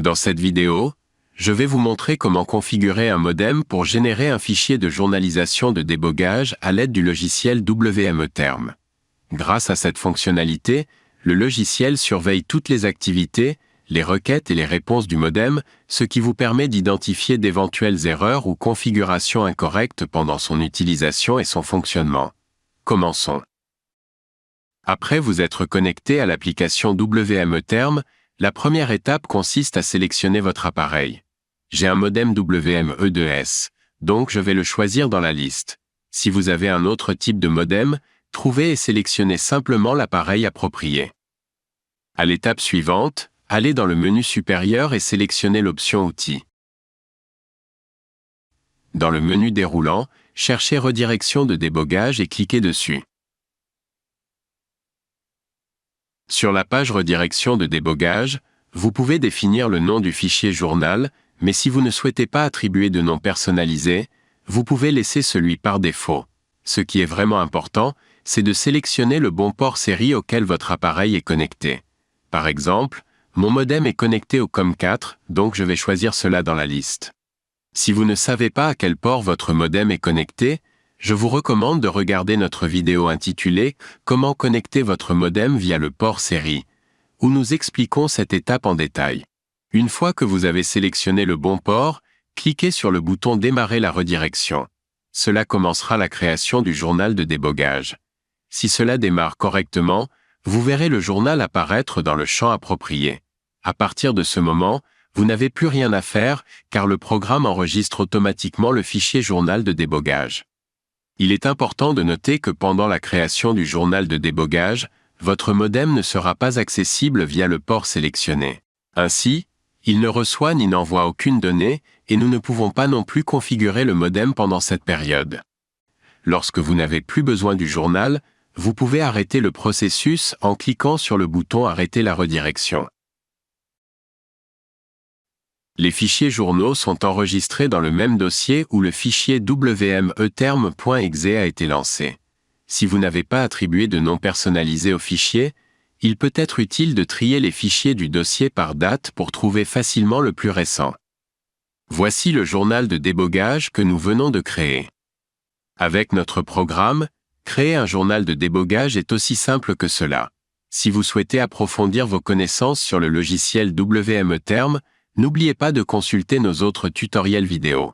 Dans cette vidéo, je vais vous montrer comment configurer un modem pour générer un fichier de journalisation de débogage à l'aide du logiciel WMEterm. Grâce à cette fonctionnalité, le logiciel surveille toutes les activités, les requêtes et les réponses du modem, ce qui vous permet d'identifier d'éventuelles erreurs ou configurations incorrectes pendant son utilisation et son fonctionnement. Commençons. Après vous être connecté à l'application WMEterm, la première étape consiste à sélectionner votre appareil. J'ai un modem WME2S, donc je vais le choisir dans la liste. Si vous avez un autre type de modem, trouvez et sélectionnez simplement l'appareil approprié. À l'étape suivante, allez dans le menu supérieur et sélectionnez l'option Outils. Dans le menu déroulant, cherchez Redirection de débogage et cliquez dessus. Sur la page Redirection de débogage, vous pouvez définir le nom du fichier journal, mais si vous ne souhaitez pas attribuer de nom personnalisé, vous pouvez laisser celui par défaut. Ce qui est vraiment important, c'est de sélectionner le bon port série auquel votre appareil est connecté. Par exemple, mon modem est connecté au COM4, donc je vais choisir cela dans la liste. Si vous ne savez pas à quel port votre modem est connecté, je vous recommande de regarder notre vidéo intitulée « Comment connecter votre modem via le port série », où nous expliquons cette étape en détail. Une fois que vous avez sélectionné le bon port, cliquez sur le bouton « Démarrer la redirection ». Cela commencera la création du journal de débogage. Si cela démarre correctement, vous verrez le journal apparaître dans le champ approprié. À partir de ce moment, vous n'avez plus rien à faire car le programme enregistre automatiquement le fichier journal de débogage. Il est important de noter que pendant la création du journal de débogage, votre modem ne sera pas accessible via le port sélectionné. Ainsi, il ne reçoit ni n'envoie aucune donnée et nous ne pouvons pas non plus configurer le modem pendant cette période. Lorsque vous n'avez plus besoin du journal, vous pouvez arrêter le processus en cliquant sur le bouton « Arrêter la redirection ». Les fichiers journaux sont enregistrés dans le même dossier où le fichier wmeterm.exe a été lancé. Si vous n'avez pas attribué de nom personnalisé au fichier, il peut être utile de trier les fichiers du dossier par date pour trouver facilement le plus récent. Voici le journal de débogage que nous venons de créer. Avec notre programme, créer un journal de débogage est aussi simple que cela. Si vous souhaitez approfondir vos connaissances sur le logiciel WMEterm, n'oubliez pas de consulter nos autres tutoriels vidéo.